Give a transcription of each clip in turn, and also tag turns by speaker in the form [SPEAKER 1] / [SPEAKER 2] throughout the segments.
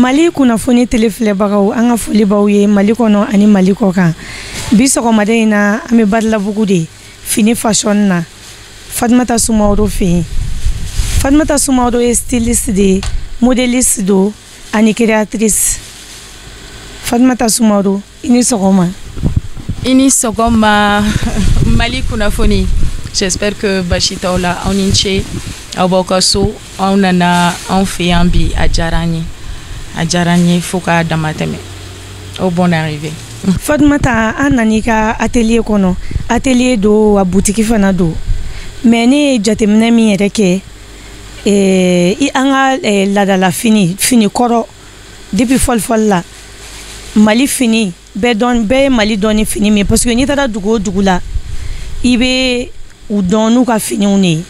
[SPEAKER 1] Mali kunnafoni tele filɛbagaw an ka foli b'aw ye Mali kɔnɔ ani Mali kɔkan. Bi sɔgɔmada in na an bɛ Badalabugu de fini fashion na Fatumata Sumaworo fɛ yen. Fatumata Sumaworo ye styliste de, modéliste do ani créatrice. Fatumata Sumaworo, i ni sɔgɔma.
[SPEAKER 2] I ni sɔgɔma Mali kunnafoni. J'espère que basi t'aw la aw ni ce aw b'aw ka so aw nana anw fɛ yan bi a diyara n ye fo k'a dama tɛmɛ. Au bon arrivé.
[SPEAKER 1] Fatumata, an nana i ka atelier kɔnɔ. Atelier do wa boutique fana do. Mais ne ye jateminɛ min yɛrɛ kɛ i an ka ladala fini kɔrɔ depuis fɔlifɔli la Mali fini bɛɛ ye Mali dɔn fini min parce que n'i taara dugu o dugu la i bɛ u dɔn n'u ka finiw ne.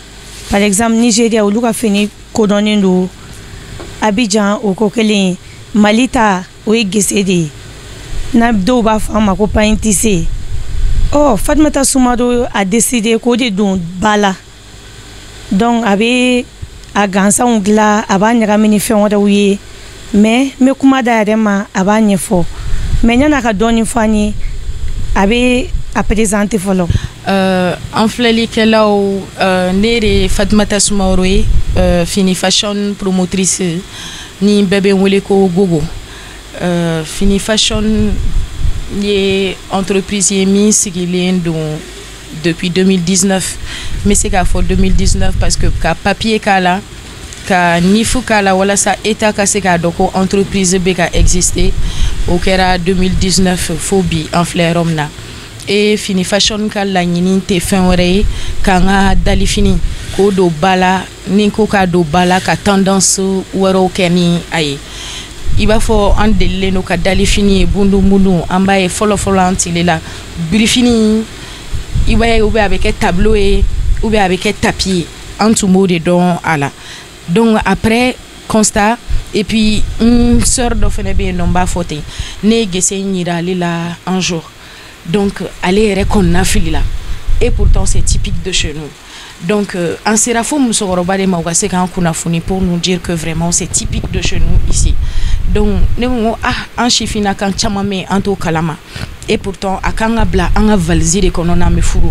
[SPEAKER 1] Par exemple Nigeria olu ka fini kodɔnnen do. Abidjan o ko kelen. Mali ta o ye gese de ye. Na dɔw b'a fɔ a ma ko pain tissé. Oh, Fatumata Sumaworo a décidé k'o de don ba la. Donc a bɛ a gansanw dilan a b'a ɲagami ni fɛn wɛrɛw ye. Mais n bɛ kuma da yɛrɛ ma a b'a ɲɛfɔ. Mais yan'a ka dɔɔni fɔ an ye a bɛ a présenter fɔlɔ.
[SPEAKER 2] An filɛlikɛlaw ne de Fatumata Sumaworo ye fini fashion promotrice ni bɛɛ bɛ n wele ko Gogo. Fini fashion ye entreprise ye min sigilen don depuis 2019. N bɛ se k'a fɔ 2019 parce que ka papier k'a la ka nifu k'a la walasa État ka se k'a dɔn ko entreprise bɛ ka exister o kɛra 2019 fo bi an filɛ yɔrɔ min na. Et fini fashion ka laɲini tɛ fɛn wɛrɛ ye k'an ka dalifini k'o don ba la ni ko k'a don ba la ka tendance wɛrɛw kɛ ni a ye. I b'a fɔ an delilen don ka dalifini ye bundu an b'a ye fɔlɔ an tilela birifini i b'a ye ou bien a bɛ kɛ tableau ye ou bien a bɛ kɛ tapis ye an tun b'o de dɔn a la. Donc après constat et puis une sœur dɔ fana bɛ yen nɔ n b'a fɔ ten ne ye gese yira ale la un jour. Donc ale yɛrɛ kɔnɔna filila et pourtant c'est typique de chez nous. Donc an sera fo musokɔrɔba de ma u ka se k'an kunnafoni pour nous dire que vraiment c'est typique de chez nous ici. Donc ne ko an sifinaka caman bɛ yen an t'o kalama et pourtant a kan ka bila an ka valise de kɔnɔ n'an bɛ furu.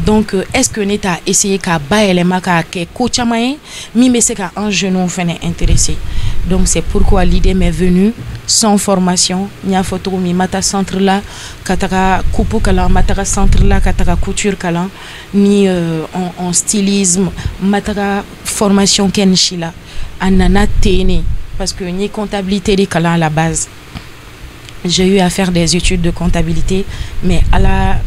[SPEAKER 2] Donc est-ce que ne t'a essayé k'a bayɛlɛma k'a kɛ ko caman ye min bɛ se ka an jeunes fana intéresser. Donc c'est pourquoi l'idée m'est venue sans formation. N y'a fɔ cogo min ma taa centre la ka taga coupe kalan ma taga centre la ka taga couture kalan ni en stylisme ma taga formation kɛ ni si la a nana ten parce que n ye comptabilité de kalan à la base. J'ai eu à faire des études de comptabilité mais ala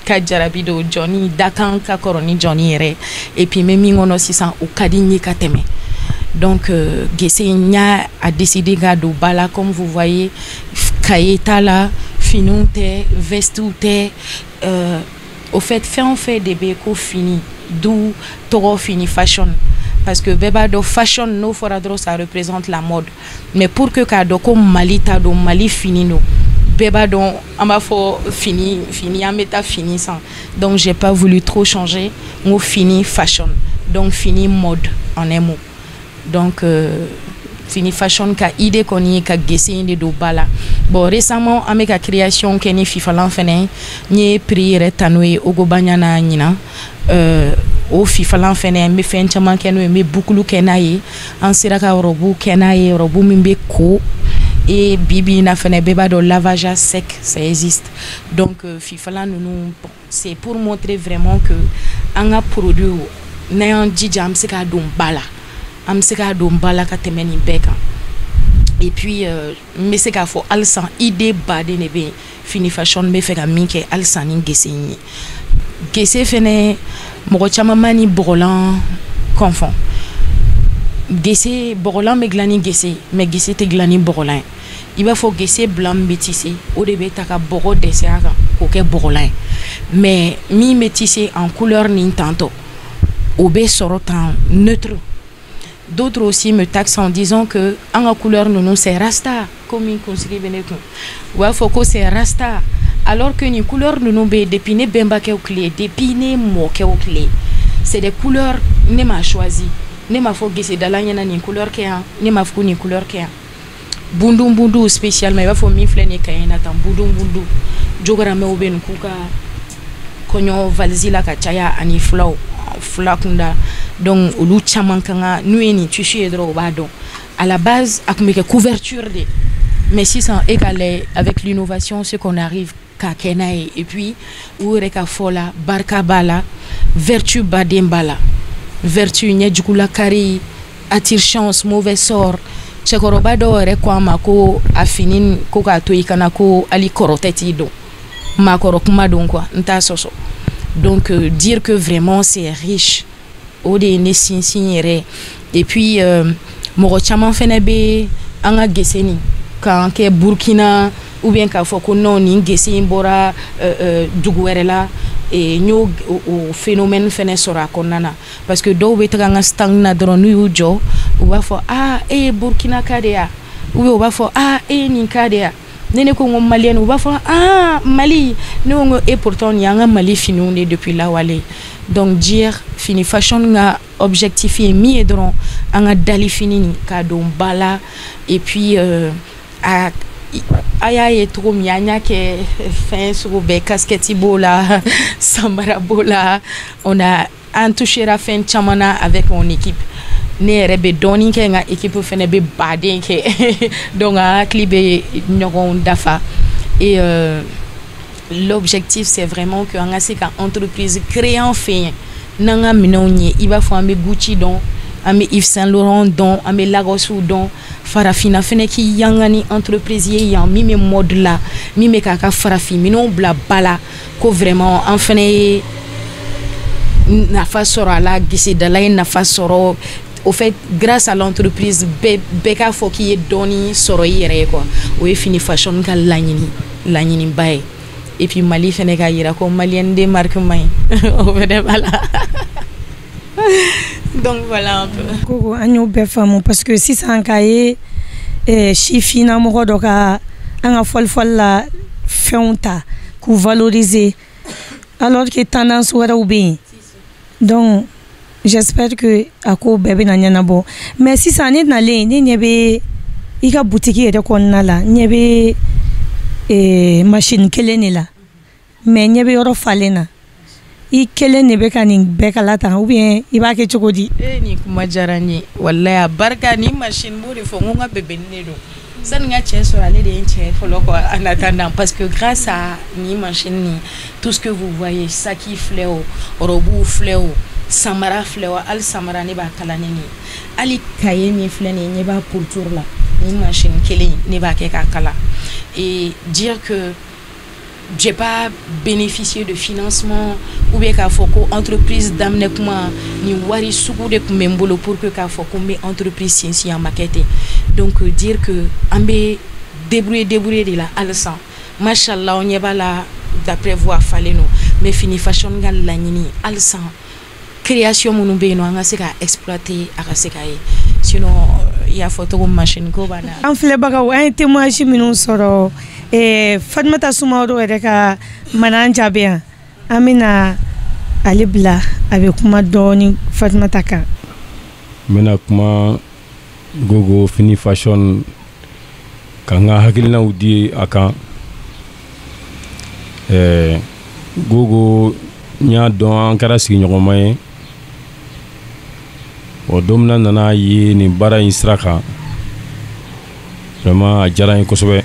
[SPEAKER 2] ka jarabi do Johnny dakan ka kɔrɔ ni Johnny yɛrɛ et puis même min kɔnɔ sisan o ka di n ye ka tɛmɛ. Donc gese nya a décidé k'a don ba la comme vous voyez cahier t'a la finiw tɛ vestes tɛ au fait fɛn o fɛn de bɛ ko fini d'où tɔgɔ fini fashion. Parce que bɛɛ b'a dɔn fashion n'o fɔra dɔrɔn ça représente la mode mais pour que k'a dɔn ko Mali ta don Mali fini don bɛɛ b'a dɔn an b'a fɔ fini an bɛ taa fini san. Donc j'ai pas voulu trop changer n ko fini fashion donc fini mode en un mot. Donc fini fashion ka idée kɔni ye ka gese in de don ba la. Bon récemment an bɛ ka création kɛ ni fifalan fɛnɛ n ye prix yɛrɛ ta n'o ye Ogobanyana ɲinan. O fifalan fɛnɛ n bɛ fɛn caman kɛ n'o ye n bɛ boucle kɛ n'a ye an sera ka robe kɛ n'a ye robe min bɛ ko et bibi na fɛnɛ bɛɛ b'a dɔn lavage à sec ça existe. Donc fifalan ninnu bon, c'est pour montrer vraiment que an ka produit n'an y'an jija an bɛ se k'a don ba la. An bɛ se k'a don ba la ka tɛmɛ nin bɛɛ kan. Et puis n bɛ se k'a fɔ halisa idée baden de bɛ yen fini fashion bɛ fɛ ka min kɛ halisa ni gese in ye. Gese fɛnɛ mɔgɔ caman ma ni bɔgɔlan confond. Gese bɔgɔlan bɛ dilan ni gese mais gese tɛ dilan ni bɔgɔlan ye. I b'a fɔ gese blanc min bɛ tissé o de bɛ ta ka bɔgɔ dɛsɛ a kan k'o kɛ bɔgɔlan ye. Mais min bɛ tissé en couleur ni tantɔ o bɛ sɔrɔ tan neutre. D'autres aussi me taxent en disant que en couleur nous c'est rasta comme une conseiller benekun ou il faut que c'est rasta alors que ni couleur nous be depuis ne bemba ke clé depuis ne mo ke clé c'est des couleurs ne m'a choisi ne m'a faut gese dalanya na ni couleur ke ne m'a faut ni couleur ke bundu bundu spécialement il va faut mi flene kayena tan bundu bundu jogara me oben kuka konyo valzila ka chaya ani flow flakunda donc olu chaman kanga nueni tissu et dro ba donc à la base akumeke couverture de mais si ça égalé avec l'innovation ce qu'on arrive ka kenae et puis ureka fola barka bala vertu badembala vertu nyejukula kari attire chance mauvais sort chekoroba do re kwa mako afinin ko ka to ikana ko ali koroteti do makoro kuma don quoi nta soso donc dire que vraiment c'est riche au de ne sincere et puis mo chama fenebe anga geseni kan ke Burkina ou bien ka foko non ni gesi mbora duguerela et nyo au phénomène fene sora konana parce que do betanga nga stagna dronu ujo ou va fo Burkina kadea ou va fo ni kadea nene ko ngom malien ou va fo Mali no et pourtant y a un Mali fini depuis là wale donc dire fini fashion nga objectifier mi edron anga dali fini ka do bala et puis aya ye trop mianya ke fin sur be casquette bola sambara bola on a touché la fin chamana avec mon équipe ne rebe doni ke nga équipe fene be baden ke donc a clibé nyogon dafa et l'objectif c'est vraiment que anga sika entreprise créant fin nanga minonye il va faut amé Gucci don amé Yves Saint Laurent don amé Lagos don farafina fene ki yangani entreprise yan mi me mode là mi me kaka farafi mino bla bala ko vraiment en fene na fa soro la gisi de la na fa soro au fait grâce à l'entreprise beka foki doni soro yere quoi o fini fashion ka lagnini bay et puis Mali fene ka yira ko malien de marque may o fait voilà. Donc voilà un peu.
[SPEAKER 1] Koko anyo be famu parce que si ça encaillé chifina mo do ka anga fol la feunta ku valoriser alors que tendance wara oubien. Donc j'espère que ako bébé na nyana bo mais si ça n'est na le ni nyebe ika boutique ere konna la nyebe machine kelene la mais nyebe yoro falena I kelen ne be kanin be kala ta ou bien I ba ke chokodi
[SPEAKER 2] ni kuma jarani wallahi barka ni machine mo fo nga bebe ne do san nga che so ale de nche folo ko en attendant parce que grâce à ni machine ni tout ce que vous voyez saki fléau robu fléau samara fléau al samara ne ba kala ne ni ali kaye mi flene ne ba pour tour là ni machine kelen ne ba ke kala et dire que j'ai pas bénéficié de financement ou bien qu'à foko entreprise d'amne kuma ni wari suku de kumembolo pour que qu'à foko mes entreprise si en maquette donc dire que ambe débrouiller de la alsan machallah on y va là d'après voir fallait nous mais fini fashion gal la nini alsan création mon be no anga se ka exploiter aka se ka sinon il y a photo machine ko bana
[SPEAKER 1] en fle baga un témoignage minu soro Fatmata Soumaoro ereka mananja bien amina alibla avec kuma doni Fatmata ka
[SPEAKER 3] mena kuma gogo fini fashion kanga hakilina udi aka gogo nya don ankara sigi nyogoma o domna nana yi ni bara insraka vraiment a jara ko sobe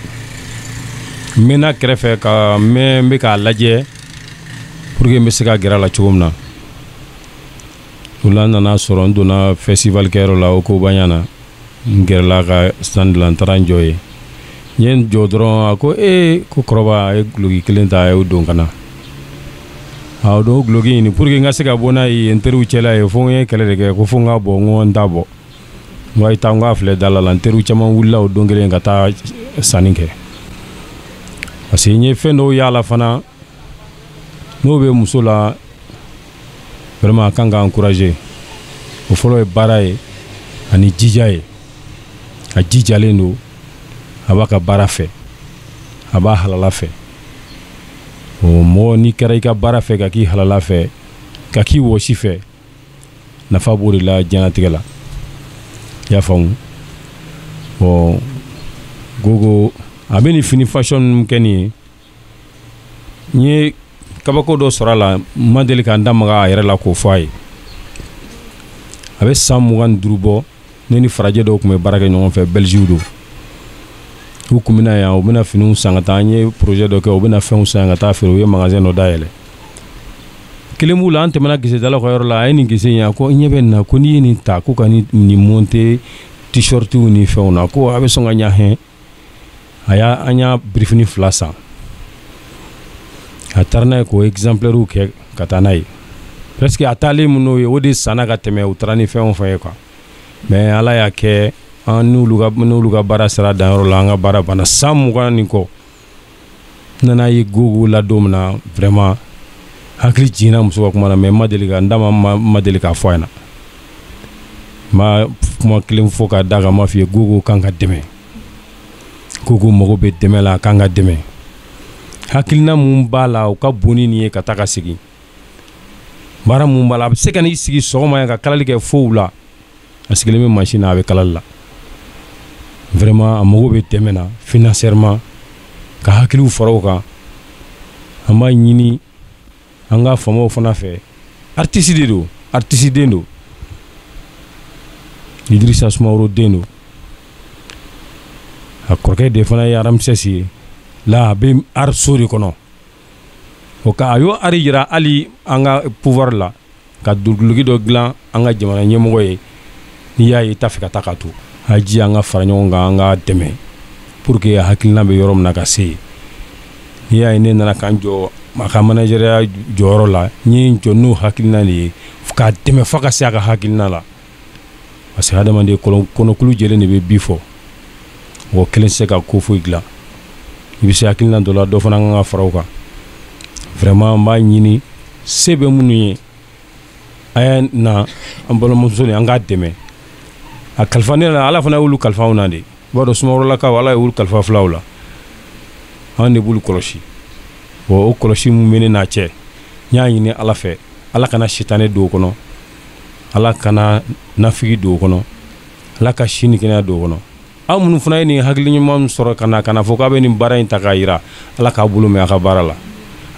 [SPEAKER 3] mena krefe ka me ka laje pour que me se ka gira la chumna ulana na soron dona festival kero la ko banyana ngerla ka stand lan taranjoy yen jodron ako ko kroba lugi klenta e don kana ha do glogi ni pour que nga se ka bona yi enteru chela e fon e kele de ko fonga bo ngon dabo way tanga fle dalala enteru chama wulla o dongele ngata saninke parce que nye fendo yala fana no be musola vraiment kanga encourager o folo e baraye ani jijaye a jijale no abaka barafe aba halala fe o mo ni kera ka barafe ka ki halala fe ka ki woshi fe na faburi la janatigala ya famu o Gogo a bɛ nin fini fashion kɛ nin ye n ye kabako dɔ sɔrɔ a la n ma deli ka n da maga a yɛrɛ la k'o fɔ a ye a bɛ san 25 bɔ ne ni farajɛ dɔw tun bɛ baara kɛ ɲɔgɔn fɛ Belgique don u tun bɛna yan u bɛna finiw san ka taa n ye projet dɔ kɛ u bɛna fɛnw san ka taa feere u ye magasin dɔ dayɛlɛ kelen b'u la an tɛmɛna gesedalaw ka yɔrɔ la a ye nin gese in yan ko n ɲɛ bɛ nin na ko n'i ye nin ta ko ka nin monter t-shirtiw ni fɛnw na ko a bɛ sɔn ka ɲa hɛn an y'a birifini 2 san a taara n'a ye k'o exemplaires kɛ ka taa n'a ye presque a taalen mun n'o ye o de sanna ka tɛmɛ u taara ni fɛn o fɛn ye quoi mais ala y'a kɛ an n'olu ka baara sera danyɔrɔ la an ka baara banna san 20 nin kɔ n nana ye Gogo la don min na vraiment hakili jiginna muso ka kuma na mais n da ma deli k'a fɔ a ɲɛna ma kuma kelen fɔ k'a da kan ma f'i ye Gogo kan ka dɛmɛ Gogo mago bɛ dɛmɛ la a kan ka dɛmɛ hakilina mun b'a la u ka bon ni nin ye ka taa ka segin baara mun b'a la a bɛ se ka n'i sigi sɔgɔma yan ka kalali kɛ fo wula a sigilen bɛ machine na a bɛ kalali la vraiment a mago bɛ dɛmɛ na financièrement ka hakiliw fara o kan an b'a ɲini an ka faamaw fana fɛ artiste de don artiste den don Idrissa Sumaworo den don a kɔrɔkɛ de fana ye Ramses ye la a bɛ art so de kɔnɔ o ka a y'o art yira hali an ka pouvoir la ka duloki dɔ dilan an ka jamana ɲɛmɔgɔ ye n'i y'a ye i t'a fɛ ka taa ka to a ji an ka fara ɲɔgɔn kan an ka dɛmɛ pour que a hakilina bɛ yɔrɔ min na ka se yen n'i y'a ye ne nana k'an jɔ a ka manageriya jɔyɔrɔ la n ye n jɔ n'o hakilina de ye k'a dɛmɛ fo ka se a ka hakilina la parce que adamaden kɔnɔkulu jɛlen de bɛ bi fɔ mɔgɔ kelen tɛ se ka ko foyi dilan i bɛ se hakilina dɔ la dɔ fana kan ka fara o kan vraiment n b'a ɲini se bɛ minnu ye a y'a na an balimamuso ni an k'a dɛmɛ a kalifa ne la ala fana y'olu kalifa anw na de i b'a dɔn Sumaworolakaw ala y'olu kalifa filaw la an de b'olu kɔlɔsi o kɔlɔsi mun bɛ ne n'a cɛ n y'a ɲini ala fɛ ala kana sitanɛ don o kɔnɔ ala kana nafigi don o kɔnɔ ala ka si ni kɛnɛya don o kɔnɔ aw minnu fana ye nin hakili ɲuman sɔrɔ ka na fɔ k'a bɛ nin baara in ta k'a yira ala k'a bolo mɛn a ka baara la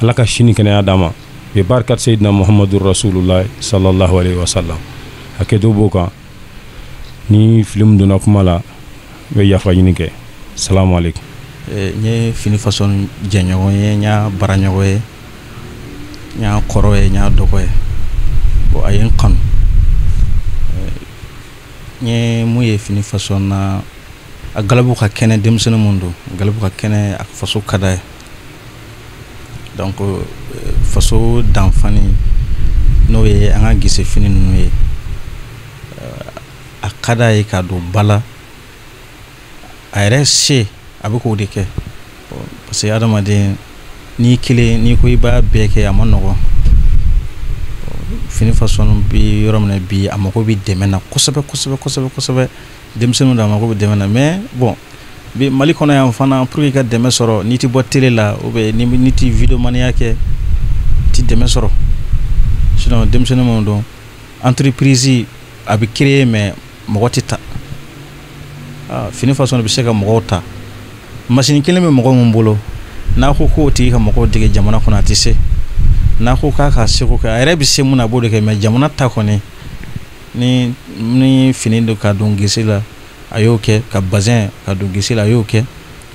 [SPEAKER 3] ala ka si ni kɛnɛya d'a ma bi barikat Seydina Muhammadu Rasulullah sallallahu alaihi wasallam hakɛto b'o kan ni film donna kuma la n bɛ yafa ɲini kɛ salamu alaikum
[SPEAKER 4] n ye fini façon jɛɲɔgɔn ye n y'a baaraɲɔgɔn ye n y'a kɔrɔ ye n y'a dɔgɔ ye bon a ye n kanu n ye mun ye fini façon na a galabu ka kɛnɛ denmisɛnnin mun don galabu ka kɛnɛ a faso ka d'a ye donc faso danfani n'o ye an ka gese fini ninnu ye a ka d'a ye ka don ba la a yɛrɛ se a bɛ k'o de kɛ parce que adamaden n'i kelen n'i ko i b'a bɛɛ kɛ a ma nɔgɔn fini façon bi yɔrɔ min na bi a mago bɛ dɛmɛ na kosɛbɛ denmisɛnninw da a mago bɛ dɛmɛ na mais bon bi Mali kɔnɔ yan fana pour que i ka dɛmɛ sɔrɔ n'i ti bɔ télé la ou bien n'i ti vidéomaniya kɛ ti dɛmɛ sɔrɔ sinon denmisɛnnin minnu don entreprise a bɛ créer mais mɔgɔ ti ta fini façon bɛ se ka mɔgɔw ta machine kelen bɛ mɔgɔ mun bolo n'a ko k'o tigi ka mɔgɔw dege jamana kɔnɔ a tɛ se n'a ko k'a ka seko kɛ a yɛrɛ bɛ se mun na a b'o de kɛ mais jamana ta kɔni ni fini do ka don gese la a y'o kɛ ka bazin ka don gese la a y'o kɛ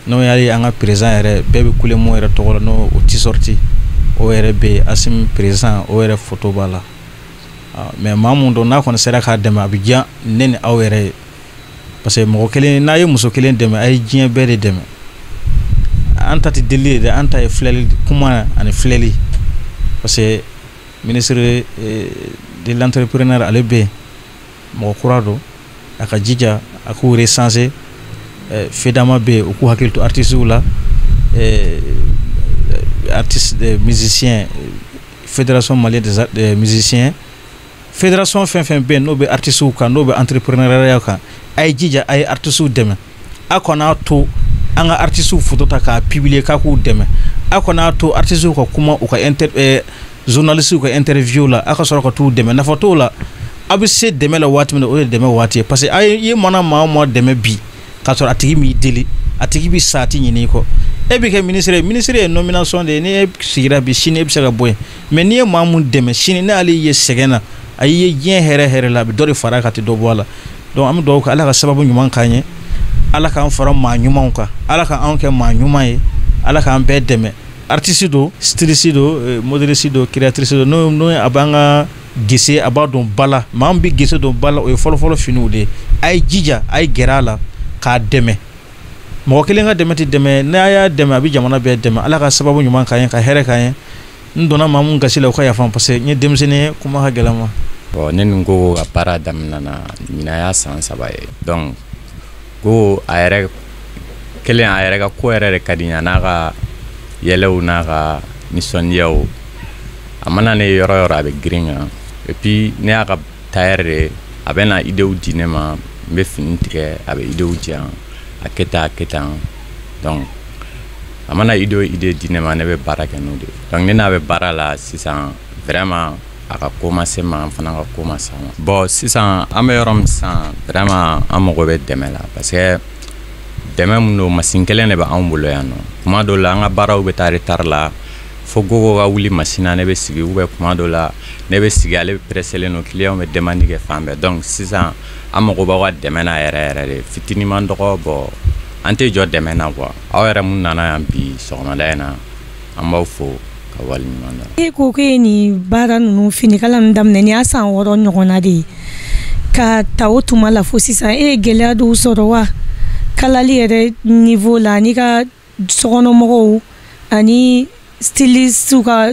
[SPEAKER 4] n'o y'ale an ka président yɛrɛ bɛɛ bɛ kule mun yɛrɛ tɔgɔ la n'o o t-shirt o yɛrɛ bɛ Assimi président o yɛrɛ photo b'a la mais maa mun don n'a kɔni sera k'a dɛmɛ a bɛ diya ne ni aw yɛrɛ ye parce que mɔgɔ kelen n'a ye muso kelen dɛmɛ a ye diɲɛ bɛɛ de dɛmɛ an ta tɛ deli de an ta ye filɛli kuma ani filɛli parce que ministre de l'entrepreneuriat ale bɛ yen mɔgɔ kura don a ka jija a k'u recenser FEDAMA bɛ yen u k'u hakili to artistes la artistes musiciens fédération malienne des musiciens fédération fɛn fɛn bɛ yen n'o bɛ artistes kan n'o bɛ entrepreneuriat kan a ye jija a ye artistes dɛmɛ a kɔn'a to an ka artistes photo ta k'a publier k'a k'u dɛmɛ a kɔn'a to artistes ka kuma u ka journalistes ka interview la a ka sɔrɔ ka t'u dɛmɛ nafa t'o la a bɛ se dɛmɛ la waati min na o ye dɛmɛ waati ye parce que a ye mana maa o maa dɛmɛ bi k'a sɔrɔ a tigi m'i deli a tigi bi sati ɲini kɔ e bi kɛ ministre ye nomination de ni e sigira bi sini e bɛ se ka bɔ yen mais n'i ye maa mun dɛmɛ sini n'ale ye sɛgɛn na a ye diɲɛ hɛrɛ la a bɛ dɔ de fara ka tɛ dɔ bɔ a la donc an bɛ dugawu kɛ ala ka sababu ɲuman k'an ye ala k'an fara maa ɲumanw kan ala k'an kɛ maa ɲuman ye ala k'an bɛɛ dɛmɛ artiste do styliste do modéliste do créatrice do n'o a b'an ka gese a b'a dɔn bala maa min bɛ gese dɔn bala o ye fɔlɔfɔlɔ finiw de ye a ye jija a ye gɛrɛ a la k'a dɛmɛ mɔgɔ kelen ka dɛmɛ tɛ dɛmɛ n'a y'a dɛmɛ a bɛ jamana bɛɛ dɛmɛ ala ka sababu ɲuman k'an ye ka hɛrɛ k'an ye n donna maa mun gasi la o ka yafa parce que n ye denmisɛnnin ye kuma ka gɛlɛn ma.
[SPEAKER 5] Bon ne ni ko ka baara daminɛna ɲinan y'a san 3 ye donc ko a yɛrɛ kelen a yɛrɛ ka ko yɛrɛ de ka di n ye n'a ka yɛlɛw n'a ka nisɔndiyaw a mana ne yɔrɔ o yɔrɔ a bɛ girin kan et puis ne y'a ka tailleur de a bɛ na idéw di ne ma n bɛ fini tigɛ a bɛ idéw di yan a kɛ tan donc a mana idée di ne ma ne bɛ baara kɛ n'o de donc ne n'a bɛ baara la sisan vraiment a ka commencer ma n fana ka commencer ma bon sisan an bɛ yɔrɔ min sisan vraiment an mago bɛ dɛmɛ la parce que dɛmɛ mun don machine kelen de bɛ anw bolo yan nɔ kuma dɔw la an ka baaraw bɛ taa retard la fo gogo ka wuli machine na ne bɛ sigi ou bien kuma dɔw la ne bɛ sigi ale bɛ presselen don client bɛ demande kɛ fan bɛɛ donc sisan an mago b'aw ka dɛmɛ na yɛrɛ de fitinin dɔgɔ bon an tɛ jɔ dɛmɛ na quoi aw yɛrɛ mun nana yan bi sɔgɔmada in na an b'aw fo ka wali ɲuman dɔn.
[SPEAKER 1] E ko k'e ni baara ninnu finikala ninnu daminɛ ni y'a san 6 ɲɔgɔnna de ye ka ta o tuma la fo sisan e ye gɛlɛya dɔw sɔrɔ wa kalali yɛrɛ niveau la n'i ka sokɔnɔmɔgɔw ani styliste ka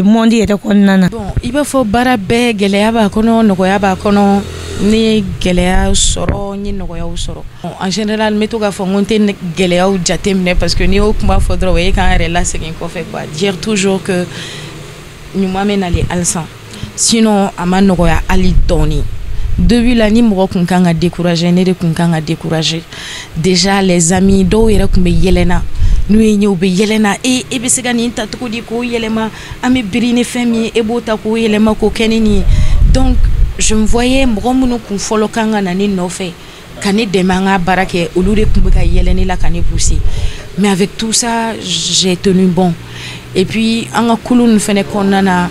[SPEAKER 1] monde yɛrɛ kɔnɔna na.
[SPEAKER 2] Bon i b'a fɔ baara bɛɛ gɛlɛya b'a kɔnɔ nɔgɔya b'a kɔnɔ ne ye gɛlɛya sɔrɔ n ye nɔgɔyaw sɔrɔ en général n bɛ to k'a fɔ n tɛ gɛlɛyaw jateminɛ parce que n'i y'o kuma fɔ dɔrɔn o ye k'an yɛrɛ lasegin kɔfɛ quoi dire toujours que ɲuman bɛ nalen halisa sinon a ma nɔgɔya hali dɔɔni. Début la ni mɔgɔ kun kan ka décourager ne de kun kan ka décourager déjà les amis dɔw yɛrɛ kun bɛ yɛlɛnna n'u ye ɲɛ u bɛ yɛlɛnna e bɛ se ka nin ta cogo di k'o yɛlɛma an bɛ biri ni fɛn min ye e b'o ta k'o yɛlɛma k'o kɛ ni nin ye donc je me voyais mɔgɔ minnu kun fɔlɔ kan ka na ne nɔfɛ ka ne dɛmɛ an ka baara kɛ olu de kun bɛ ka yɛlɛ ne la ka ne pousser mais avec tout ça j'ai tenu bon et puis an ka kulu ninnu fɛnɛ kɔnɔna na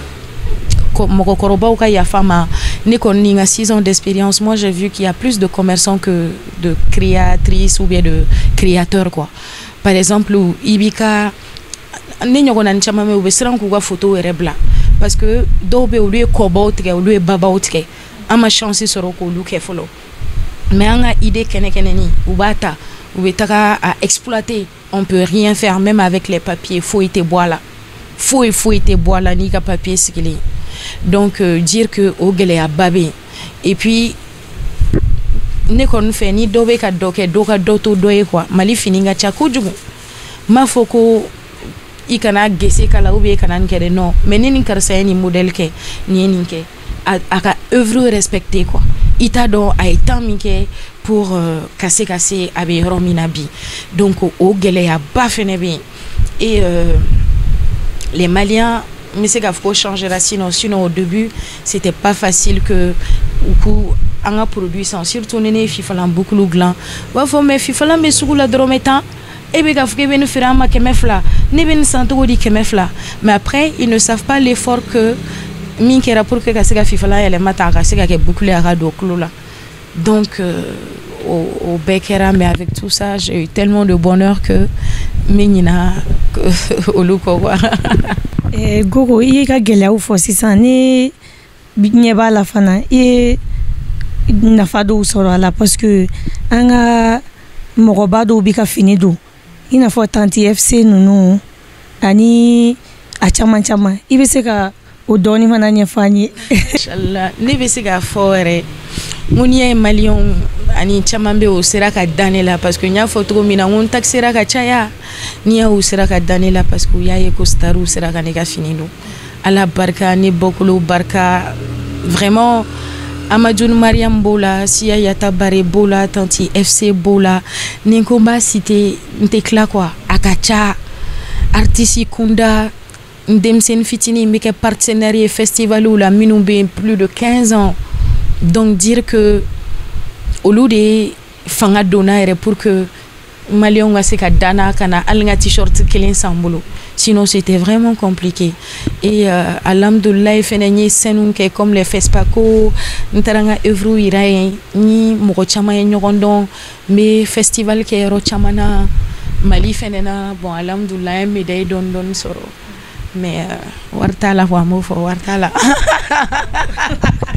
[SPEAKER 2] mɔgɔkɔrɔbaw ka yafa ma ne kɔni ni nka 6 ans d'expérience moi j'ai vu qu'il y a plus de commerçants que de créatrices ou bien de créateurs quoi. Par exemple i b'i ka ne ɲɔgɔnna caman bɛ u bɛ siran k'u ka photo yɛrɛ bila parce que dɔw bɛ olu ye kɔbaw tigɛ olu ye babaw tigɛ an ma chance sɔrɔ k'olu kɛ fɔlɔ mais an ka idée kɛnɛkɛnɛni u b'a ta u bɛ taga à exploiter on peut rien faire même avec les papiers foyi tɛ bɔ a la foyi tɛ bɔ a la n'i ka papier sigilen donc dire que o gɛlɛyaba bɛ yen et puis ne kɔni fɛ ni dɔ bɛ ka dɔ kɛ dɔ ka dɔ to dɔ ye quoi Mali fini ka ca kojugu m'a fɔ ko i kana gese kala ou bien i kana nin kɛ dɛ non mais ni nin karisa ye nin modèle kɛ nin ye nin kɛ a ka œuvre respecter quoi i t'a dɔn a ye temps min kɛ pour ka se a bɛ yɔrɔ min na bi donc o gɛlɛyaba fɛnɛ bɛ yen et les Maliens mais c'est qu'il changera sinon au début c'était pas facile que an ka produit sans surtout ne fifalan beaucoup glan wa fo mais fifalan be sugu la dɔrɔmɛ 10 e bɛ ka fɔ k'e bɛ nin feere an ma 200 ne bɛ nin san cogo di 200 mais après ils ne savent pas l'effort que min kɛra pour que ka se ka fifalan yɛlɛma ta ka se ka kɛ boucle a ka don kulo la donc au bɛɛ kɛra mais avec tout ça j'ai eu tellement de bonheur que min ɲina olu kɔ quoi.
[SPEAKER 1] Gogo i ye ka gɛlɛyaw fɔ sisan ne ɲɛ b'a la fana i ye nafa dɔw sɔrɔ a la parce que an ka mɔgɔba dɔw bi ka fini don i n'a fɔ Tanti FC ninnu ani a caman i bɛ se ka o dɔɔni fana ɲɛfɔ an ye.
[SPEAKER 2] Inchallah ne bɛ se k'a fɔ yɛrɛ n ko n'i y'a ye maliyɛnw ani caman bɛ o sera ka dan ne la parce que n y'a fɔ cogo min na n ko n taxera ka caya n'i y'a u sera ka dan ne la parce que u y'a ye ko stariw sera ka ne ka fini don Ala barika ne bɔkolo barika vraiment Amadou Mariam b'o la Siya Yata Bare b'o la Tanti FC b'o la ni ko n b'a citer n tɛ tila quoi a ka ca artiste kunda n denmisɛnnin fitinin bɛ kɛ partenaire ye festivaliw la minnu bɛ yen plus de 15 ans donc dire que olu de fanga donna yɛrɛ pour que Malion nga se ka dana kana alnga t-shirt kelen sambolo. Sinon c'était vraiment compliqué. Et alhamdoulilah fene ni senun ke comme les Fespaco ntaranga œuvre irayen ni moko chama nyogondon mais festival ke ro chamana Mali fene na bon alhamdoulilah médaille don soro. Mais wartala wa mo fo wartala.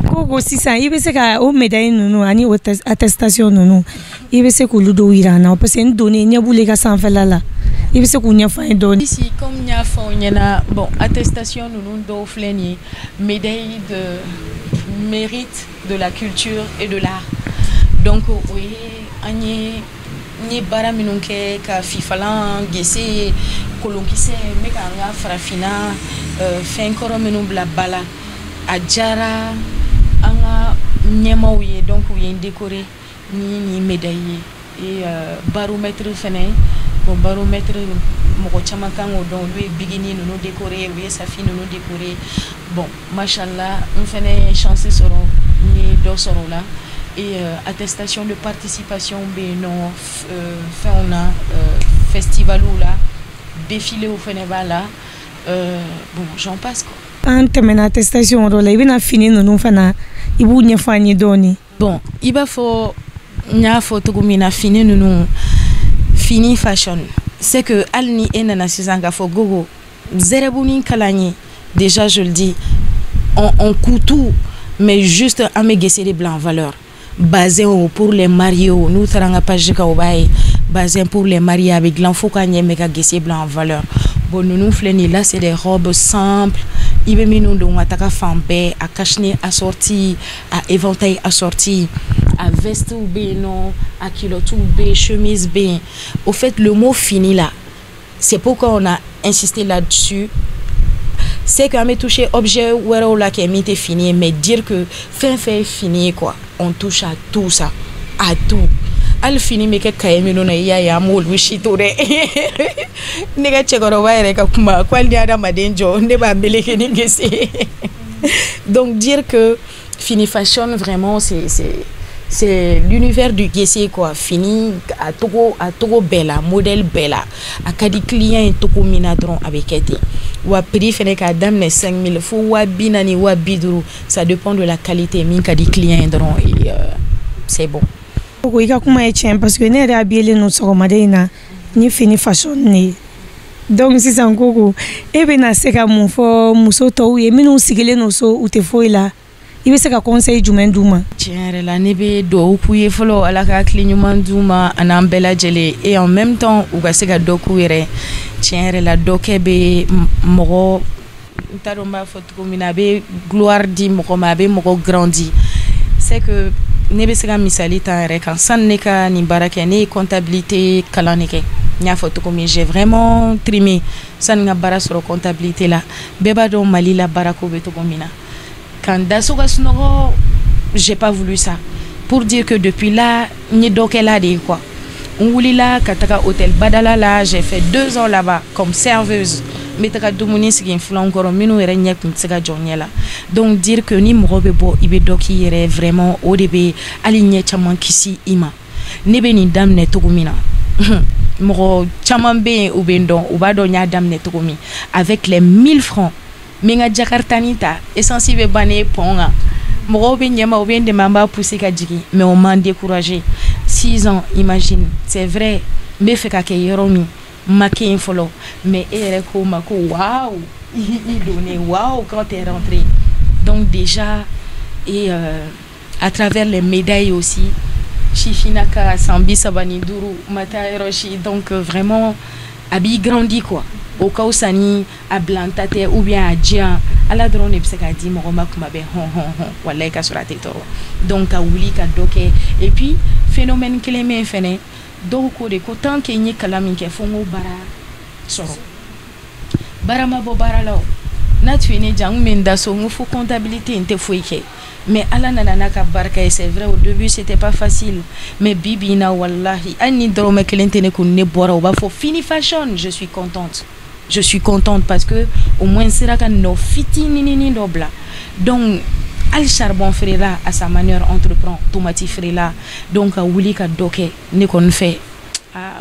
[SPEAKER 1] Koko sisan i bɛ se ka o médaille ninnu ani o attestation ninnu i bɛ se k'olu dɔw yira an na parce que n donnen ɲɛ b'olu ka sanfɛla la i bɛ se k'u ɲɛfɔ an ye dɔɔni.
[SPEAKER 2] Ici comme n y'a fɔ aw ɲɛna bon attestation ninnu dɔw filɛ nin ye médaille de mérite de la culture et de l'art donc o ye an ye n ye baara minnu kɛ ka fifalan gese kolonkisɛ n bɛ ka n ka farafinna fɛn kɔrɔ minnu bila ba la a diyara an ka ɲɛmaw ye donc u ye n décoré ni médaille ye et baromètre fɛnɛ bon baromètre mɔgɔ caman kan k'o dɔn olu ye bigini ninnu décoré u ye safi ninnu décoré bon machallah n fɛnɛ ye chance sɔrɔ n ye dɔ sɔrɔ o la et attestation de participation bɛ yen nɔ fɛnw na festivaliw la défiléw fɛnɛ b'a la bon j'en passe quoi.
[SPEAKER 1] An tɛmɛna attestation dɔ la i bɛna fini ninnu fana i b'u ɲɛfɔ an ye dɔɔni.
[SPEAKER 2] Bon i b'a fɔ n y'a fɔ cogo min na fini ninnu fini fashion c'est que hali ni e nana sisan k'a fɔ gogo zɛrɛbuni kalan ye déjà je le dis on coûte tout mais juste an bɛ gese de bila en valeur bazin pour les mariés n'u taara an ka page kan o b'a ye bazin pour les mariés a bɛ dilan fo k'a ɲɛ mɛ ka gese bila en valeur bon ninnu filɛ nin là c'est des robes simples i bɛ minnu don ka taga fan bɛɛ a cache-nez assorti a éventail assorti a veste bɛ yen nɔ a culotte bɛ yen chemise bɛ yen au fait le mot fini là c'est pourquoi on a insisté là-dessus c'est qu'on a touché objet wɛrɛw la kɛ min tɛ fini mais dire que fɛn fɛn fini quoi on touche à tout ça à tout hali fini bɛ kɛ kaye minnu na i y'a ye an m'olu si to dɛ ne ka cɛkɔrɔba yɛrɛ ka kuma ko hali ni adamaden jɔ ne b'a meleke ni gese donc dire que fini fashion vraiment c'est l'univers du gese quoi fini a togo bɛɛ la modèle bɛɛ la a ka di client ye togo min na dɔrɔn a bɛ kɛ ten wa prix fɛnɛ k'a daminɛ 5000 fo 40,000 50,50 ça dépend de la qualité min ka di client ye dɔrɔn et c'est bon.
[SPEAKER 1] Koko i ka kuma ye tiɲɛ parce que ne yɛrɛ habillelen no sɔgɔmada in na ni fini fashion ne donc sisan Koko e bɛna se ka mun fɔ muso tɔw ye minnu sigilen no so u tɛ foyi la i bɛ se ka conseil jumɛn d'u ma.
[SPEAKER 2] Tiɲɛ yɛrɛ la ne bɛ dugawu k'u ye fɔlɔ ala ka hakili ɲuman d'u ma a n'an bɛɛ lajɛlen et en même temps u ka se ka dɔ k'u yɛrɛ tiɲɛ yɛrɛ la dɔ kɛ bɛ mɔgɔ n t'a dɔn n b'a fɔ cogo min na a bɛ gloire di mɔgɔ ma a bɛ mɔgɔ grandi c'est que ne bɛ se ka misali ta yɛrɛ kan sani ne ka nin baara kɛ ne ye comptabilité kalan de kɛ n y'a fɔ cogo min j'ai vraiment trimé sani n ka baara sɔrɔ comptabilité la bɛɛ b'a dɔn Mali la baarako bɛ cogo min na kan da so ka sunɔgɔ j'ai pas voulu ça pour dire que depuis là n ye dɔ kɛ la de ye quoi n wulila ka taga hôtel Badala la j'ai fait 2 ans là-bas comme serveuse n bɛ taga dumuni sigi n filanw kɔrɔ minnu yɛrɛ ɲɛ tun tɛ se ka jɔ ɲɛ la donc dire que ni mɔgɔ bɛ bɔ i bɛ dɔ k'i yɛrɛ vraiment o de bɛ hali ɲɛ caman kisi i ma ne bɛ nin daminɛ cogo min na mɔgɔ caman bɛ yen u bɛ n dɔn u b'a dɔn n y'a daminɛ cogo min avec les 1000 francs n bɛ n ka jakartani ta essence bɛ ban ne pont kan mɔgɔw bɛ ɲɛma u bɛ n dɛmɛ an b'a pousser ka jigin mais on m'a découragé 6 ans imagine c'est vrai n bɛ fɛ ka kɛ yɔrɔ min ma kɛ yen fɔlɔ mais e yɛrɛ ko ma ko waouh i donné waouh quand t'es rentré donc déjà et à travers les médailles aussi Chifinaka Sambi Sabani Duru Mata Hiroshi donc vraiment a b'i grandi quoi au cas où sani a blantate ou bien a diya ala dɔrɔn de bɛ se k'a di mɔgɔ ma kuma bɛɛ hɔn walayi ka sɔrɔ a tɛ tɔɔrɔ donc ka wuli ka dɔ kɛ et puis phénomène kelen bɛ yen fɛnɛ dɔw ko de ko tant que n ye kalan min kɛ fo n k'o baara sɔrɔ baara ma bɔ baara la o n'a tun ye ne diya n kun bɛ n da so n ko fo comptabilité n tɛ foyi kɛ mais ala nana n'a ka barika ye c'est vrai au début c'était pas facile mais bi bi in na wallahi hali ni dɔrɔmɛ kelen tɛ ne kun ne bɔra u b'a fɔ fini fashion je suis contente parce que au moins sera ka nɔ fitinininin dɔ bila donc hali charbon feere la à sa manière entreprend tomati feere la donc ka wuli ka dɔ kɛ ne kɔni fɛ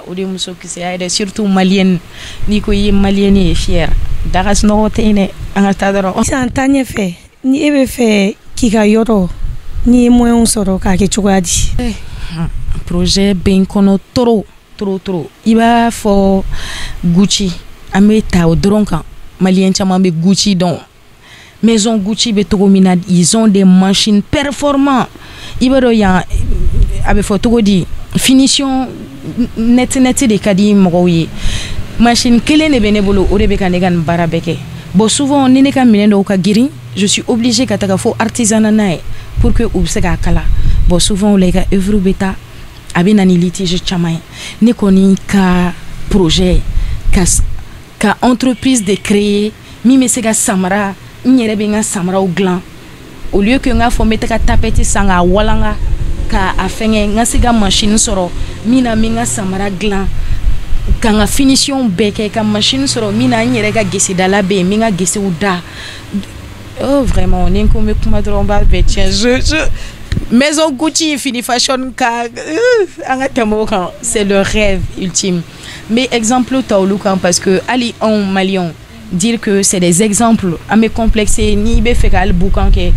[SPEAKER 2] o de muso kisɛya yɛrɛ surtout malienne n'i ko i ye malienne ye fière daga sunɔgɔ tɛ yen dɛ an ka taa dɔrɔn.
[SPEAKER 1] sisan taa ɲɛfɛ ni e bɛ fɛ k'i ka yɔrɔ n'i ye moyen sɔrɔ k'a kɛ cogoya di.
[SPEAKER 2] projet bɛ n kɔnɔ trop i b'a fɔ Gucci an bɛ ta o dɔrɔn kan maliyɛn caman bɛ Gucci dɔn maison Gucci bɛ togo min na ils ont des machines performantes i b'a dɔn yan a bɛ fɔ togo di finition net de ka di mɔgɔw ye machine kelen de bɛ ne bolo o de bɛ ka ne ka nin baara bɛɛ kɛ bon souvent ni ne ka minɛn dɔw ka girin je suis obligée ka taga fo artisanat n'a ye pour que u bɛ se k'a kala bon souvent o la i ka œuvre bɛ taa a bɛ na ni litige caman ye ne kɔni ka projet ka entreprise de créer min bɛ se ka samara n yɛrɛ bɛ n ka samaraw dilan au lieu que n k'a fɔ n bɛ taga tapette san k'a walanga k'a fɛngɛ n ka se ka machine sɔrɔ min na n bɛ n ka samara dilan ka n ka finition bɛɛ kɛ ka machine sɔrɔ min na n yɛrɛ ka gesedala bɛ yen n bɛ n ka gesew da oh vraiment ni n ko n bɛ kuma dɔrɔn n b'a bɛɛ tiɲɛ maison Gucci fini fashion ka an ka tɛmɛ o kan c'est le rêve ultime mais exemple ta olu kan parce que ali anw maliyɛnw dire que c'est des exemples an bɛ complexé n'i bɛ fɛ ka hali boucan kɛ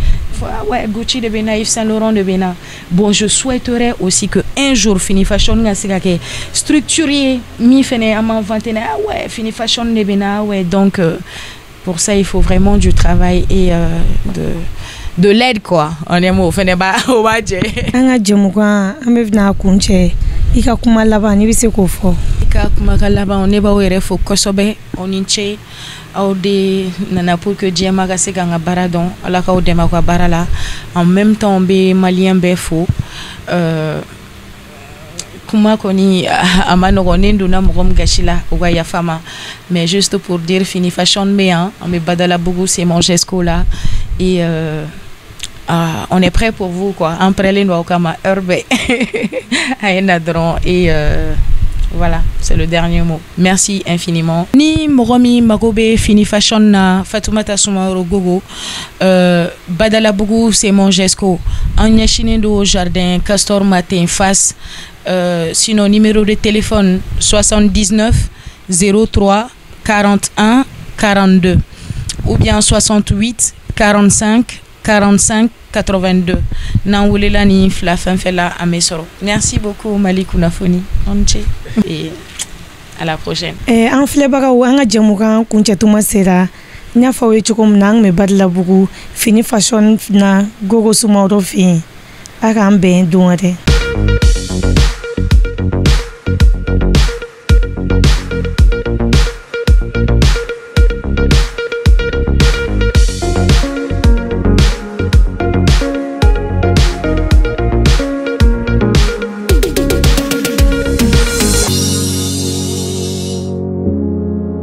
[SPEAKER 2] ouais Gucci de bɛ na Yves Saint Laurent de bɛ na bon je souhaiterais aussi que un jour fini fashion ka se ka kɛ structure ye min fɛnɛ an m'an vanter na ah ouais fini fashion de bɛ na ouais donc pour ça il faut vraiment du travail et de l'aide quoi on est mot fɛnɛ b'a o b'a jɛ
[SPEAKER 1] an ka jɛmukan an bɛ na kuncɛ i ka kuma laban n'i bɛ se k'o fɔ
[SPEAKER 2] i ka kuma ka laban ne b'aw yɛrɛ fo kosɛbɛ aw ni ce aw de nana pour que diɲɛma ka se k'an ka baara dɔn ala k'aw dɛmɛ aw ka baara la en même temps n bɛ maliyɛn bɛɛ fo kuma kɔni a ma nɔgɔn ne donna mɔgɔ min gasi la o ka yafa ma mais juste pour dire fini fashion bɛ yan an bɛ Badalabugu c'est mon Jesco là et on est prêt pour vous quoi en prêlen do aw kama heure bɛɛ a ye na dɔrɔn et voilà c'est le dernier mot merci infiniment ni mɔgɔ min mago bɛ fini fashion na Fatoumata Soumaoro Gogo Badalabugu c'est mon Jesco an ɲɛsinen do jardin Castor Matin face sinon numéro de téléphone 79 03 41 42 ou bien 68 45 45 82 n'an welela ni fila fɛn fɛn la an bɛ sɔrɔ merci beaucoup Mali kunnafoni on ce et à la prochaine
[SPEAKER 1] an filɛbagaw an ka jɛmukan kuncɛtuma sera n y'a fɔ aw ye cogo min na an tun bɛ Badalabugu fini fashion na Gogo Soumaoro fɛ yen a k'an bɛn don wɛrɛ